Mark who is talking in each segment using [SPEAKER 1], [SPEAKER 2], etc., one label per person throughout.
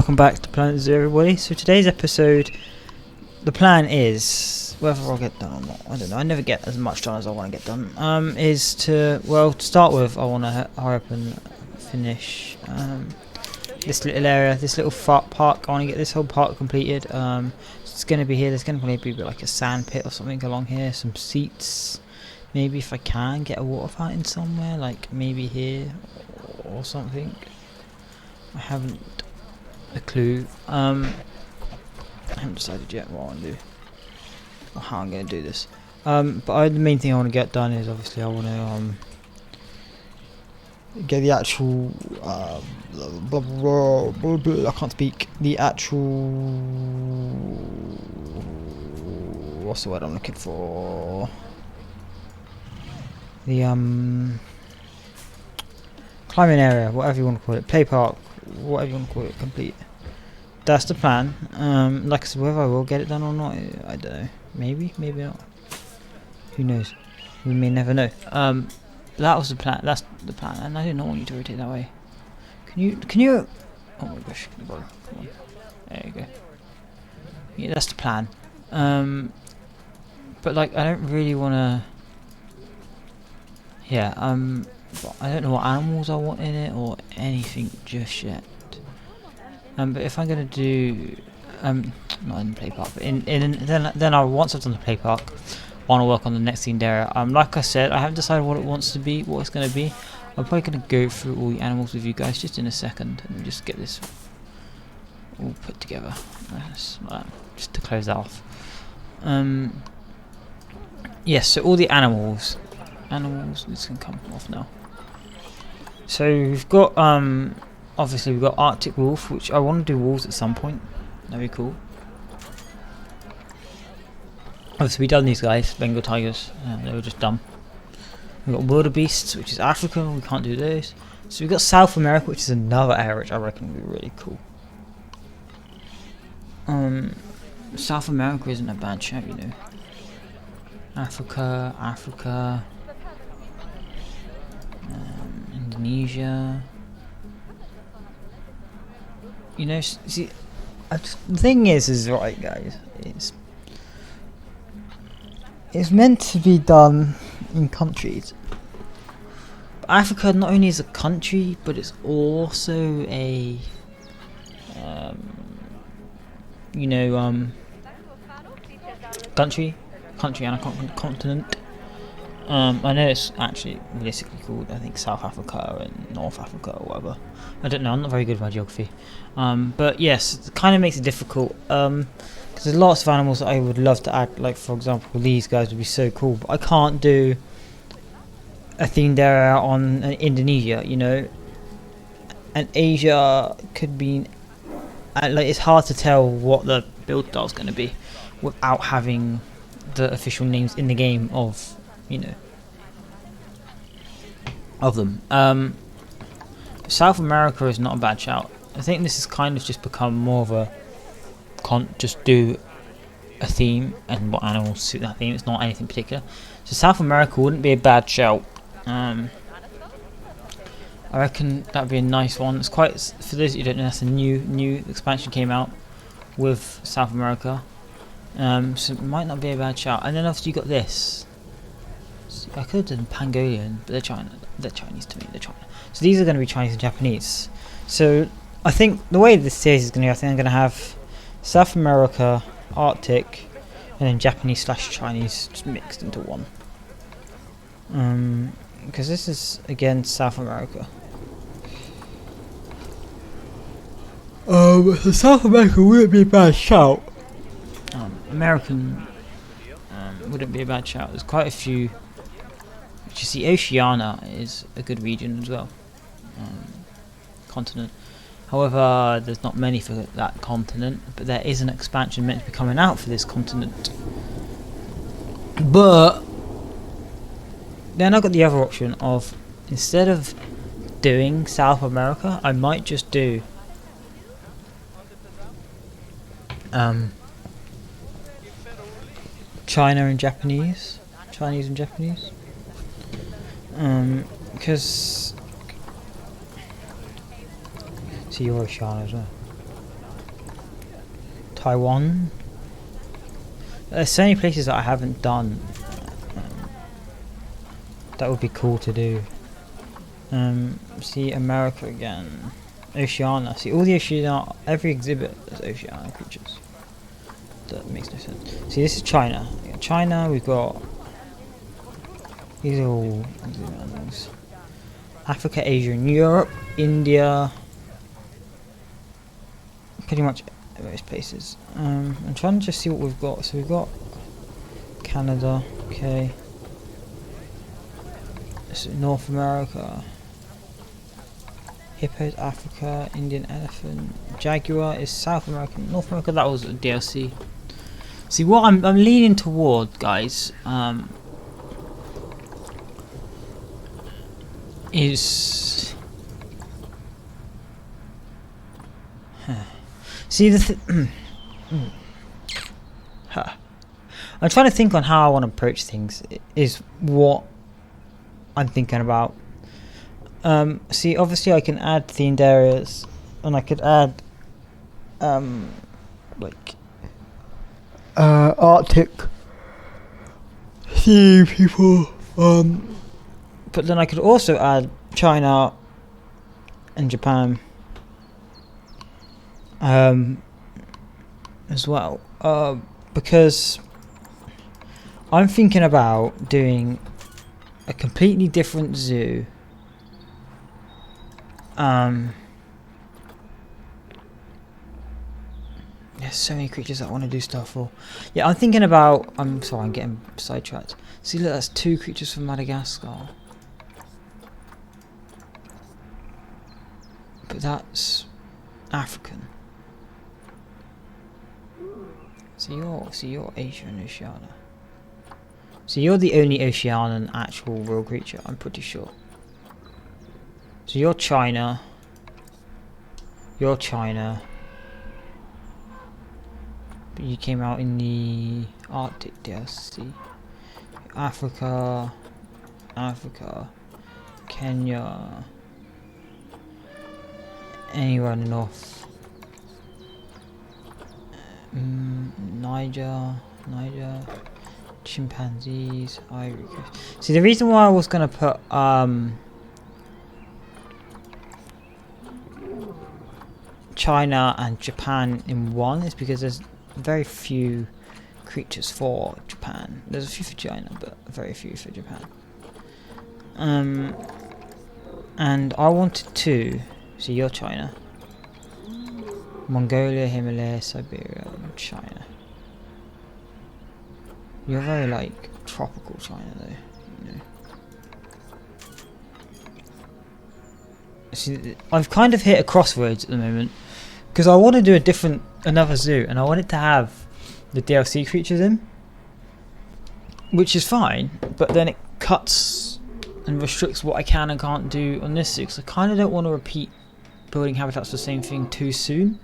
[SPEAKER 1] welcome back to Planet Zoo, everybody. So today's episode, the plan is, whether I'll get done or not, I don't know, I never get as much done as I want to get done, is to, well, to start with, I want to hurry up and finish this little area, this little park. I want to get this whole park completed. It's going to be here, there's going to be like a sand pit or something along here, some seats, maybe if I can get a water fountain somewhere, like maybe here or something. I haven't a clue. I haven't decided yet what I want to do or how I'm going to do this. But the main thing I want to get done is obviously I want to get the actual I can't speak. The actual, what's the word I'm looking for? The climbing area, whatever you want to call it, play park, whatever you want to call it, complete. That's the plan. Like I said, whether I will get it done or not, I don't know. Maybe not. Who knows? We may never know. That was the plan. That's the plan, and I do not want you to rotate that way. Can you? Oh my gosh! Come on. There you go. Yeah, that's the plan. But like, I don't really want to. Yeah. But I don't know what animals I want in it or anything just yet. But if I'm gonna do, not in the play park, but then once I've done the play park, I want to work on the next themed area. Like I said, I haven't decided what it wants to be, what it's gonna be. I'm probably gonna go through all the animals with you guys just in a second and just get this all put together. Just to close that off. Yes, so all the animals, this can come off now. So we've got obviously we've got Arctic wolf, which I want to do wolves at some point. That'd be cool. Obviously we done these guys, Bengal tigers, they were just dumb. We've got wildebeests, which is Africa, we can't do those. So we've got South America, which is another area which I reckon would be really cool. South America isn't a bad shout, you know. Africa. Indonesia. You know, see, the thing is right, guys. It's meant to be done in countries. But Africa not only is a country, but it's also a, country and a continent. I know it's actually realistically called, I think, South Africa and North Africa or whatever. I don't know, I'm not very good at my geography. But yes, it kind of makes it difficult. Because there's lots of animals that I would love to add, like for example, these guys would be so cool. But I can't do a themed area on Indonesia, you know. And Asia could be, like, it's hard to tell what the build style is going to be without having the official names in the game of, you know, of them. South America is not a bad shout. I think this has kind of just become more of a just do a theme and what animals suit that theme. It's not anything particular. So South America wouldn't be a bad shout. I reckon that'd be a nice one. It's quite, for those who don't know, that's a new expansion came out with South America. So it might not be a bad shout. And then obviously you got this. So I could have done Pangolian, but they're Chinese to me. They're China. So these are going to be Chinese and Japanese. So I think the way this series is going to go, I think I'm going to have South America, Arctic, and then Japanese/Chinese just mixed into one. Because this is again South America. So South America wouldn't be a bad shout. American wouldn't be a bad shout. There's quite a few. You see, Oceania is a good region as well. Continent. However, there's not many for that continent, but there is an expansion meant to be coming out for this continent. But then I've got the other option of, instead of doing South America, I might just do China and Japanese. Because, so you're Oceania as well. Taiwan. There's so many places that I haven't done. That would be cool to do. See America again. Oceania. See all the Oceania. Every exhibit is Oceania creatures. That makes no sense. See, this is China. China. We've got. These are all things. Africa, Asia, and Europe, India. Pretty much most places. I'm trying to just see what we've got. So we've got Canada. Okay. So North America. Hippos, Africa, Indian elephant, jaguar is South America, North America. That was a DLC. See what I'm leaning toward, guys. Is see the I'm trying to think on how I want to approach things. Is what I'm thinking about. See, obviously I can add themed areas, and I could add, like, Arctic sea people, but then I could also add China and Japan, as well, because I'm thinking about doing a completely different zoo. There's so many creatures that I want to do stuff for. Yeah, I'm thinking about. I'm sorry, I'm getting sidetracked. See, look, that's 2 creatures from Madagascar. But that's African. So you're Asia and Oceania. So you're the only Oceanian actual real creature, I'm pretty sure. So you're China. You're China. But you came out in the Arctic DLC. Africa. Africa. Kenya. Anywhere in the north. Niger. Chimpanzees. Ivory Coast. See, the reason why I was gonna put China and Japan in one is because there's very few creatures for Japan. There's a few for China, but very few for Japan. And I wanted to see you're China, Mongolia, Himalaya, Siberia, and China. You're very like tropical China though, you know. See, I've kind of hit a crossroads at the moment because I want to do another zoo, and I want it to have the DLC creatures in, which is fine, but then it cuts and restricts what I can and can't do on this zoo, because I kind of don't want to repeat building habitats for the same thing too soon,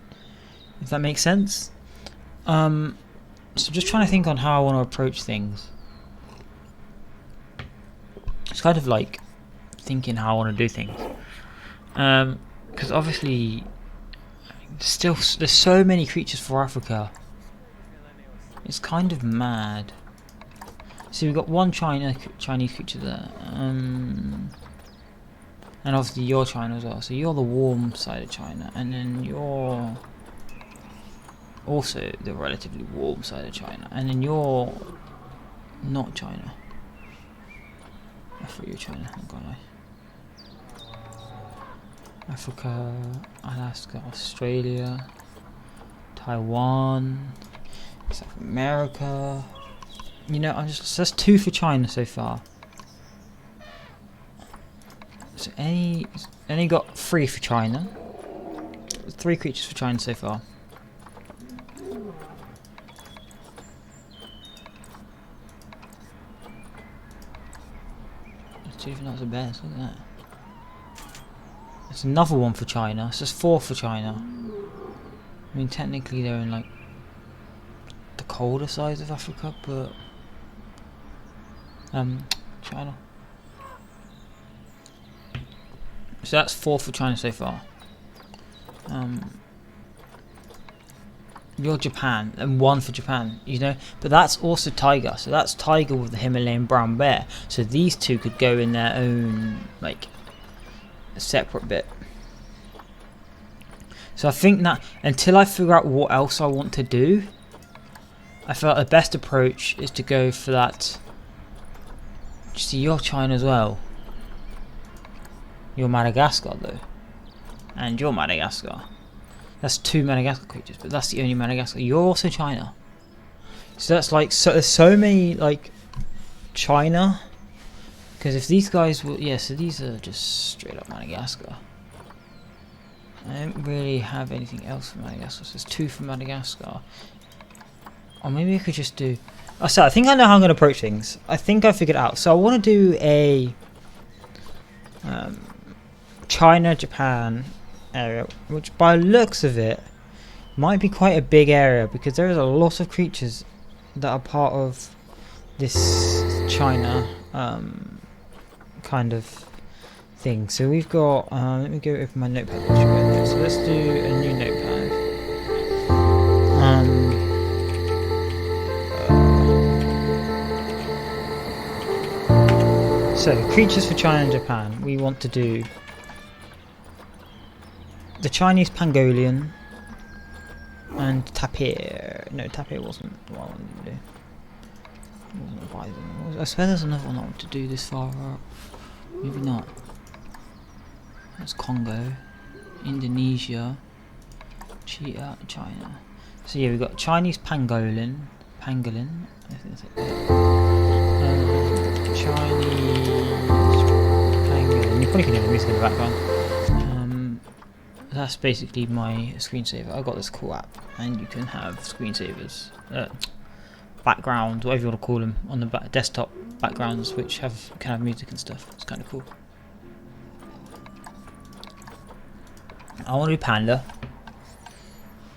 [SPEAKER 1] if that makes sense. So just trying to think on how I want to approach things. It's kind of like thinking how I want to do things, because obviously there's so many creatures for Africa. It's kind of mad. So we've got one Chinese creature there, and obviously you're China as well. So you're the warm side of China, and then you're also the relatively warm side of China, and then you're not China. I thought you were China, I'm gonna lie. Africa, Alaska, Australia, Taiwan, South America. You know, that's 2 for China so far. So only got 3 for China. 3 creatures for China so far. There's 2 different types of bears. Look at that. There's another one for China. So there's 4 for China. I mean, technically they're in like the colder sides of Africa, but China. So that's 4 for China so far. You're Japan, and one for Japan, you know. But that's also tiger, so that's tiger with the Himalayan brown bear. So these two could go in their own, like, separate bit. So I think that until I figure out what else I want to do, I felt the best approach is to go for that. See, you're China as well. You're Madagascar though, and you're Madagascar. That's 2 Madagascar creatures, but that's the only Madagascar. You're also China. So that's like, so there's so many like China. Because if these guys were, yeah, so these are just straight up Madagascar. I don't really have anything else for Madagascar. So there's 2 for Madagascar. Or maybe I could just do. Oh, so I think I know how I'm going to approach things. I think I figured it out. So I want to do a China, Japan area, which by looks of it might be quite a big area because there is a lot of creatures that are part of this China kind of thing. So we've got let me go open my notepad. So let's do a new notepad. So creatures for China and Japan, we want to do the Chinese pangolin and tapir. No, tapir wasn't what I wanted to do. It wasn't a bison. I swear there's another one I want to do this far up. Maybe not. That's Congo, Indonesia, cheetah, China. So yeah, we've got Chinese pangolin. I think that's it. Chinese pangolin. You probably can hear the music in the background. That's basically my screensaver. I got this cool app, and you can have screensavers, backgrounds, whatever you want to call them, on the desktop backgrounds, which can have music and stuff. It's kind of cool. I want to do panda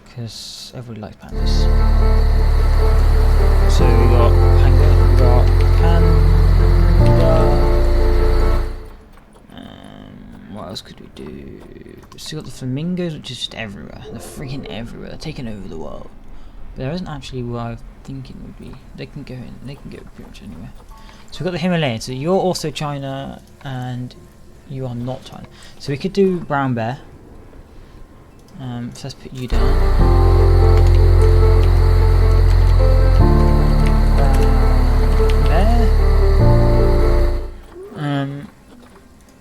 [SPEAKER 1] because everybody likes pandas. So we got panda, we got panda. What else could we do? So we got the flamingos, which is just everywhere. They're freaking everywhere. They're taking over the world. But there isn't actually where I think it would be. They can go in. They can go pretty much anywhere. So we've got the Himalayan. So you're also China, and you are not China. So we could do brown bear. So let's put you down.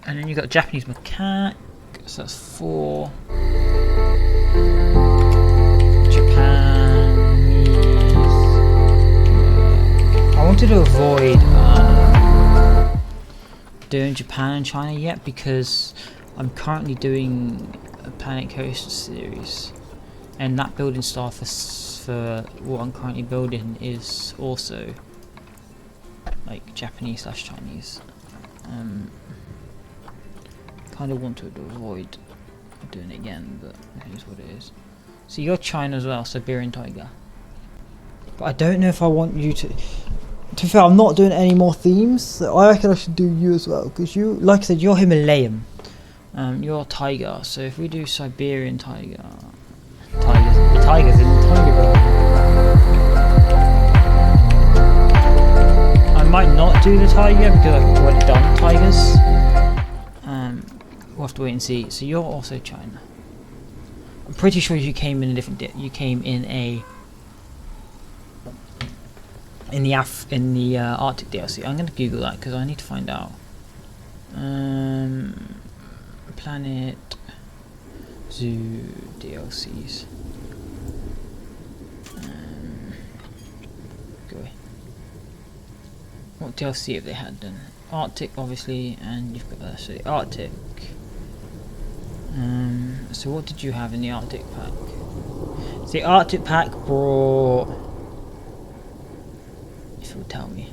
[SPEAKER 1] And then you got Japanese macaque. So that's 4. Japanese. I wanted to avoid doing Japan and China yet because I'm currently doing a Planet Coaster series, and that building style for what I'm currently building is also like Japanese/Chinese. Kind of want to avoid doing it again, but it is what it is. So you're China as well, Siberian tiger. But I don't know if I want you to. To be fair, I'm not doing any more themes, so I reckon I should do you as well, because you, like I said, you're Himalayan. You're tiger, so if we do Siberian tiger, the tigers in the tiger world. I might not do the tiger because I've already done tigers. We'll have to wait and see. So you're also China. I'm pretty sure you came in a different. You came in the Arctic DLC. I'm going to Google that because I need to find out. Planet Zoo DLCs. Go away. What DLC have they had then? Arctic, obviously, and you've got so the Arctic. So what did you have in the Arctic pack? So the Arctic pack brought, if it would tell me,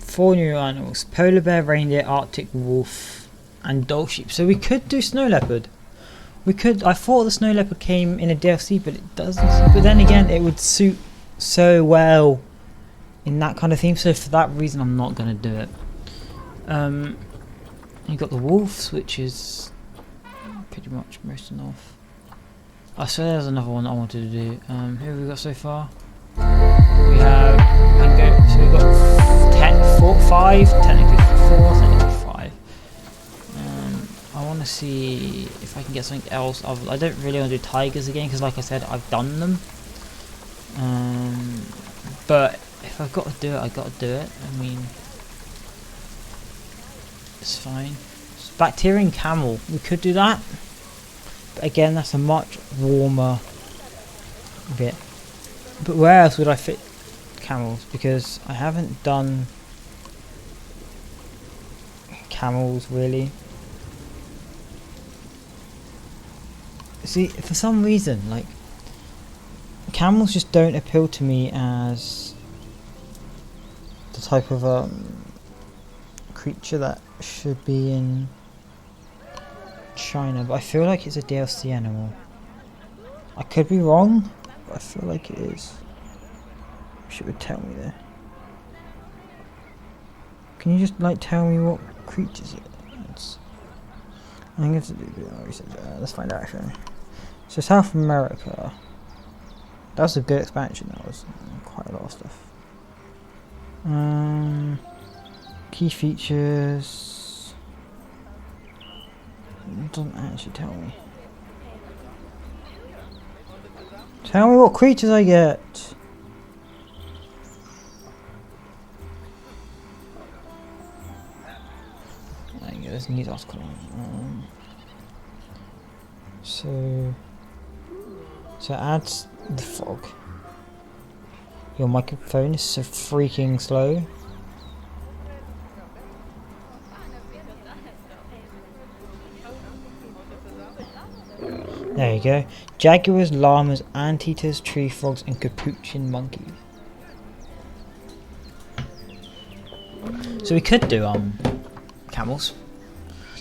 [SPEAKER 1] four new animals: polar bear, reindeer, Arctic wolf, and dole sheep. So we could do snow leopard. We could. I thought the snow leopard came in a DLC, but it doesn't. But then again, it would suit so well in that kind of theme. So for that reason, I'm not going to do it. You got the wolves, which is pretty much most enough. I swear there's another one that I wanted to do. Who have we got so far? We have Mango, so we've got 5, technically 4, technically 5. I want to see if I can get something else. I don't really want to do tigers again because, like I said, I've done them. But if I've got to do it, I've got to do it. I mean, it's fine. So Bacterian camel, we could do that. But again, that's a much warmer bit. But where else would I fit camels? Because I haven't done camels really. See, for some reason, like, camels just don't appeal to me as the type of creature that should be in China, but I feel like it's a DLC animal. I could be wrong, but I feel like it is. Wish it would tell me there. Can you just like tell me what creatures it is? I'm going to do a bit of research. Let's find out actually. So South America. That was a good expansion. That was quite a lot of stuff. Key features. It doesn't actually tell me. Tell me what creatures I get. There you go. There's a news article. So it adds the fog. Your microphone is so freaking slow. There you go. Jaguars, llamas, anteaters, tree frogs, and capuchin monkeys. So we could do camels.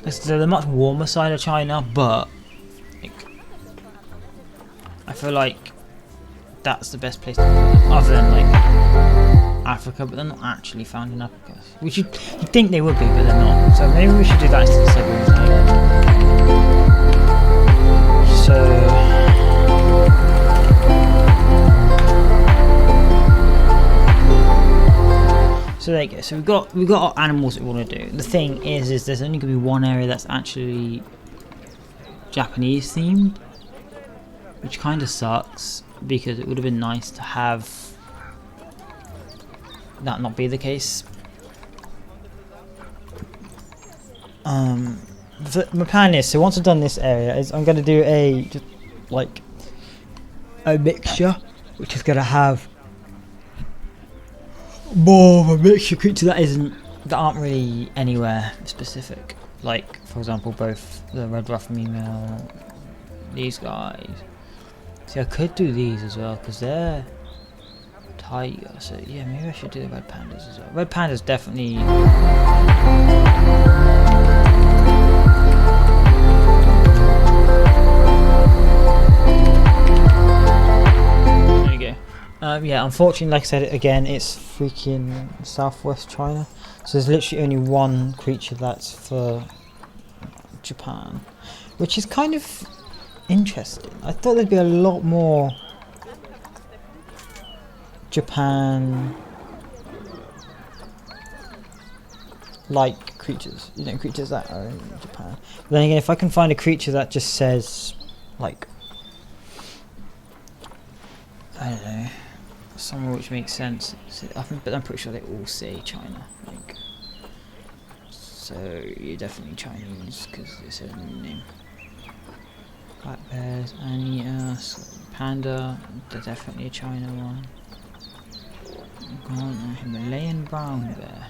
[SPEAKER 1] They're the much warmer side of China, but like, I feel like that's the best place to put them, other than like Africa, but they're not actually found in Africa. Which you'd think they would be, but they're not. So maybe we should do that instead of Siberian tiger. So there you go. So we've got our animals that we want to do. The thing is there's only going to be one area that's actually Japanese themed, which kind of sucks because it would have been nice to have that not be the case. My plan is, so once I've done this area, is I'm going to do a mixture, which is going to have more of a mixture creature that aren't really anywhere specific. Like, for example, both the red ruff female, these guys. See, I could do these as well because they're tiger. So yeah, maybe I should do the red pandas as well. Red pandas definitely. Yeah, unfortunately, like I said again, it's freaking southwest China, so there's literally only one creature that's for Japan, which is kind of interesting. I thought there'd be a lot more Japan like creatures, creatures that are in Japan. But then again, if I can find a creature that just says like, I don't know, somewhere which makes sense, but I'm pretty sure they all say China, like, so you're definitely Chinese because it's a name. Black bears, anteaters, panda, they're definitely a China one. Himalayan brown bear.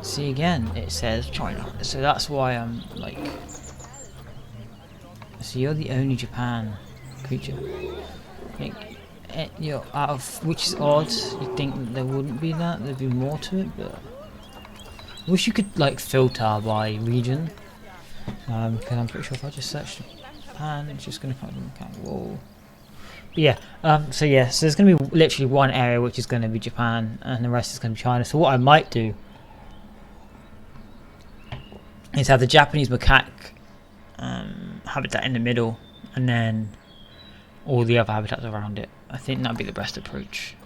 [SPEAKER 1] See, again, it says China, so that's why I'm like, so you're the only Japan creature. Like, out of, which is odd. You'd think that there wouldn't be that, there'd be more to it, but I wish you could like filter by region, because I'm pretty sure if I just search Japan, it's just going to come up. Whoa. But yeah, so there's going to be literally one area which is going to be Japan, and the rest is going to be China. So what I might do is have the Japanese macaque habitat in the middle, and then all the other habitats around it. I think that'd be the best approach.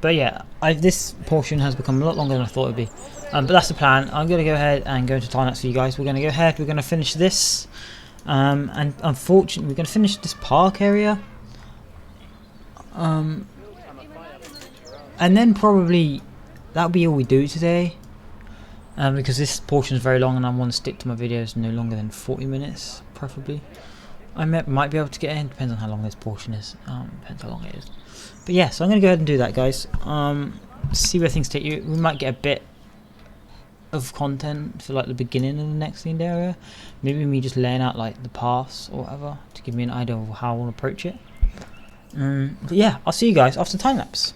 [SPEAKER 1] But yeah, this portion has become a lot longer than I thought it'd be. But that's the plan. I'm going to go ahead and go into time lapse for you guys. We're going to go ahead. We're going to finish this. And unfortunately, we're going to finish this park area. And then probably that'll be all we do today. Because this portion is very long and I want to stick to my videos no longer than 40 minutes, preferably. I might be able to get in, depends on how long this portion is. Depends how long it is. But yeah, so I'm going to go ahead and do that, guys. See where things take you. We might get a bit of content for like the beginning of the next themed area. Maybe me just laying out like the paths or whatever to give me an idea of how I want to approach it. But yeah, I'll see you guys after time lapse.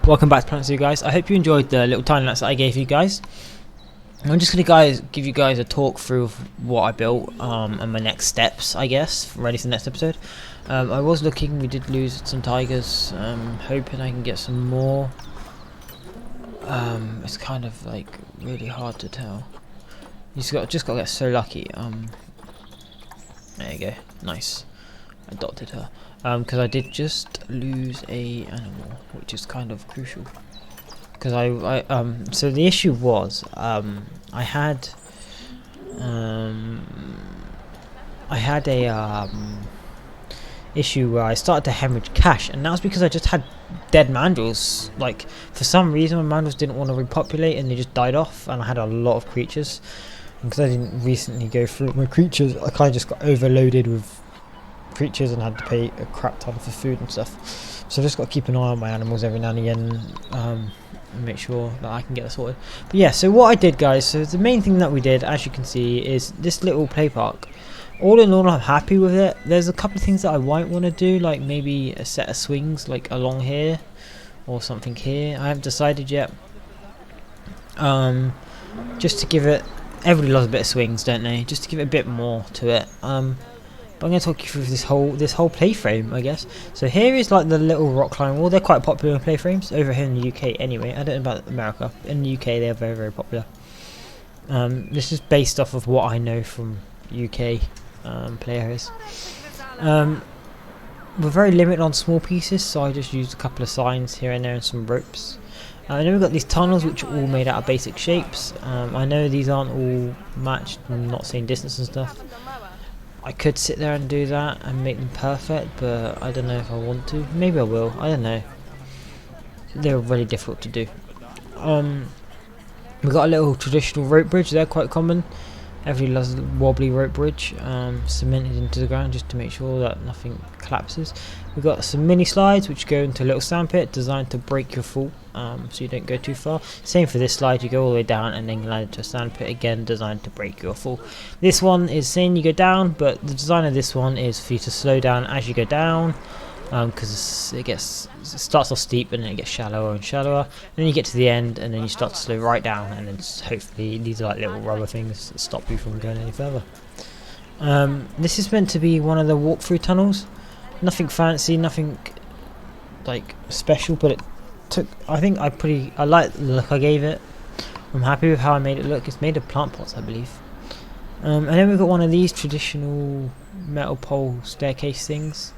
[SPEAKER 1] Welcome back to Planet Zoo, guys. I hope you enjoyed the little time lapse that I gave you guys. I'm just gonna give you guys a talk through of what I built and my next steps, I guess, ready for the next episode. I was looking, we did lose some tigers, hoping I can get some more. It's kind of like really hard to tell. You just got to get so lucky. There you go, nice. I dotted her. Because I did just lose a animal, which is kind of crucial. Because so the issue was, I had a issue where I started to hemorrhage cash, and that was because I just had dead mandrills. Like, for some reason my mandrills didn't want to repopulate and they just died off, and I had a lot of creatures. And because I didn't recently go through my creatures, I kind of just got overloaded with creatures and had to pay a crap ton for food and stuff. So I've just got to keep an eye on my animals every now and again, and make sure that I can get that sorted. But yeah, so what I did, guys, so the main thing that we did, as you can see, is this little play park. All in all, I'm happy with it. There's a couple of things that I might want to do, like maybe a set of swings like along here or something here. I haven't decided yet. Just to give it, everybody loves a bit of swings, don't they? Just to give it a bit more to it. But I'm going to talk you through this whole play frame, I guess. So here is like the little rock climbing wall. They're quite popular in play frames over here in the UK anyway. I don't know about America. In the UK they are very, very popular. This is based off of what I know from UK players. We're very limited on small pieces, so I just used a couple of signs here and there and some ropes. And then we've got these tunnels which are all made out of basic shapes. I know these aren't all matched, I'm not saying distance and stuff. I could sit there and do that and make them perfect, but I don't know if I want to. Maybe I will, I don't know. They're really difficult to do. We've got a little traditional rope bridge, they're quite common. Everybody loves the wobbly rope bridge, cemented into the ground just to make sure that nothing collapses. We've got some mini slides which go into a little sandpit designed to break your fall, so you don't go too far. Same for this slide, you go all the way down and then land into a sandpit, again designed to break your fall. This one is saying you go down, but the design of this one is for you to slow down as you go down, because it starts off steep and then it gets shallower and shallower, and then you get to the end and then you start to slow right down, and then hopefully these are like little rubber things that stop you from going any further. This is meant to be one of the walkthrough tunnels. Nothing fancy, nothing like special, but it took, I like the look I gave it. I'm happy with how I made it look. It's made of plant pots, I believe. And then we've got one of these traditional metal pole staircase things.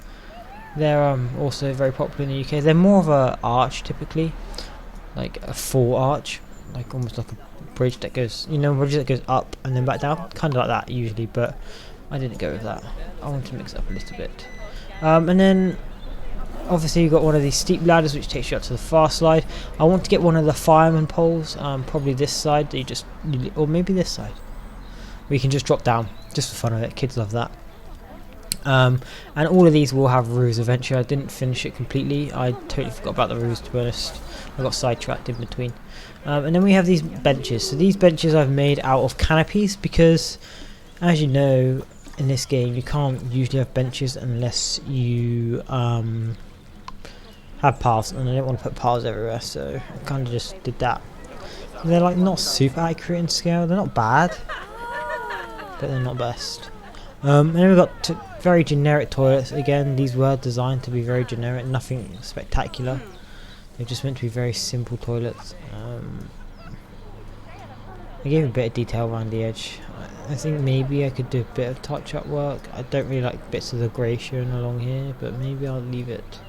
[SPEAKER 1] They're also very popular in the UK. They're more of a arch typically, like a full arch, like almost like a bridge that goes, you know, a bridge that goes up and then back down, kind of like that usually. But I didn't go with that. I wanted to mix it up a little bit. And then obviously you've got one of these steep ladders which takes you up to the far slide. I want to get one of the fireman poles, probably this side. That or maybe this side. We can just drop down, just for fun of it. Kids love that. And all of these will have roofs eventually. I didn't finish it completely. I totally forgot about the roofs, to be honest. I got sidetracked in between. And then we have these benches. So these benches I've made out of canopies because, as you know, in this game you can't usually have benches unless you have paths, and I don't want to put paths everywhere, so I kind of just did that. They're like not super accurate in scale. They're not bad, but they're not best. And then we've got very generic toilets. Again, these were designed to be very generic, nothing spectacular. They're just meant to be very simple toilets. I gave a bit of detail around the edge. I think maybe I could do a bit of touch-up work. I don't really like bits of the grey showing along here, but maybe I'll leave it.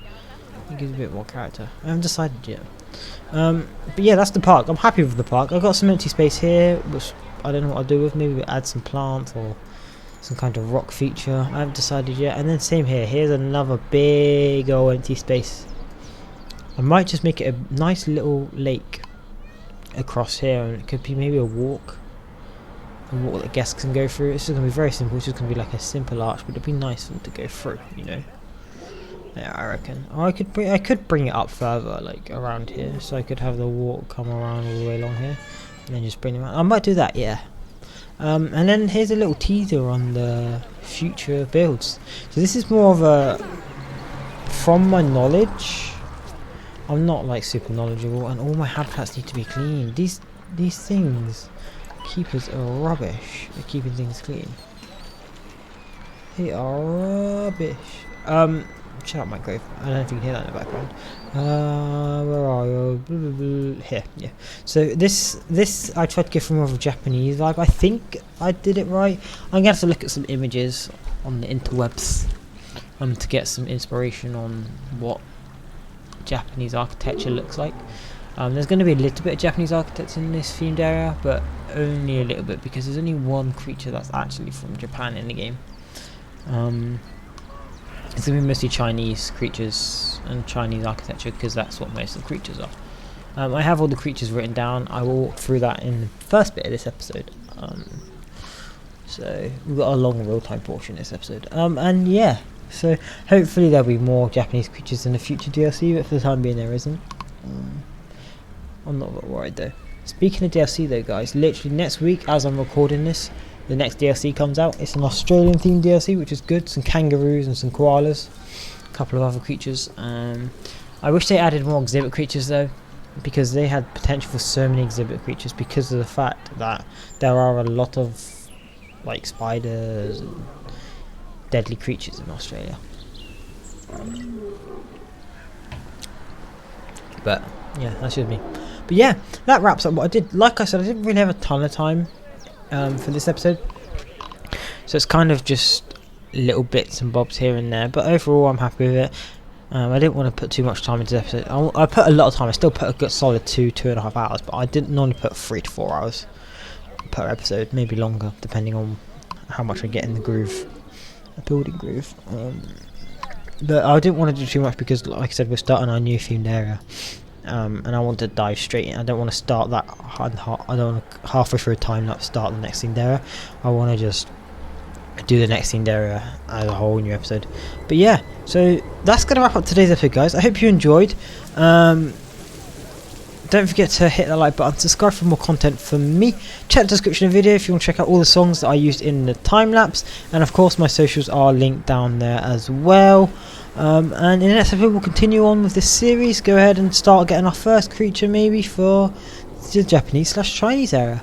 [SPEAKER 1] It gives a bit more character. I haven't decided yet. But yeah, that's the park. I'm happy with the park. I've got some empty space here, which I don't know what I'll do with. Maybe add some plants or some kind of rock feature. I haven't decided yet. And then same here. Here's another big old empty space. I might just make it a nice little lake across here, and it could be maybe a walk that guests can go through. It's just going to be very simple. It's just going to be like a simple arch, but it'd be nice for them to go through, you know. Yeah, I reckon. Or I could bring it up further, like around here, so I could have the walk come around all the way along here, and then just bring them out. I might do that, yeah. And then here's a little teaser on the future builds. So this is more of a, from my knowledge, I'm not like super knowledgeable, and all my habitats need to be clean. These things, keepers are rubbish at keeping things clean. They are rubbish. Shut up, microwave. I don't know if you can hear that in the background. Where are you? Here, yeah. So this I tried to give more of a Japanese vibe. I think I did it right. I'm gonna have to look at some images on the interwebs, to get some inspiration on what Japanese architecture looks like. There's going to be a little bit of Japanese architecture in this themed area, but only a little bit, because there's only one creature that's actually from Japan in the game. It's going to be mostly Chinese creatures and Chinese architecture, because that's what most of the creatures are. I have all the creatures written down. I will walk through that in the first bit of this episode. So we've got a long real-time portion of this episode. And yeah, so hopefully there'll be more Japanese creatures in the future DLC, but for the time being there isn't. I'm not worried though. Speaking of DLC though, guys, literally next week, as I'm recording this, the next DLC comes out. It's an Australian themed DLC, which is good. Some kangaroos and some koalas, a couple of other creatures. I wish they added more exhibit creatures though, because they had potential for so many exhibit creatures, because of the fact that there are a lot of like spiders and deadly creatures in Australia. But yeah, that's just me. But yeah, that wraps up what I did. Like I said, I didn't really have a ton of time for this episode, so it's kind of just little bits and bobs here and there, but overall I'm happy with it. I didn't want to put too much time into the episode. I put a lot of time. I still put a good solid 2.5 hours, but I didn't normally put 3 to 4 hours per episode, maybe longer depending on how much I get in the groove, a building groove. But I didn't want to do too much, because like I said, we're starting our new themed area, and I want to dive straight in. I don't want to start that I don't want to halfway through a time lapse start the next themed area. I want to just do the next themed area as a whole new episode. But yeah, so that's going to wrap up today's episode, guys. I hope you enjoyed. Don't forget to hit that like button, subscribe for more content from me. Check the description of the video if you want to check out all the songs that I used in the time lapse, and of course my socials are linked down there as well. And in the next episode we'll continue on with this series, go ahead and start getting our first creature maybe for the Japanese/Chinese area.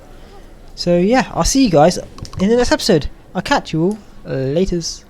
[SPEAKER 1] So yeah, I'll see you guys in the next episode. I'll catch you all laters.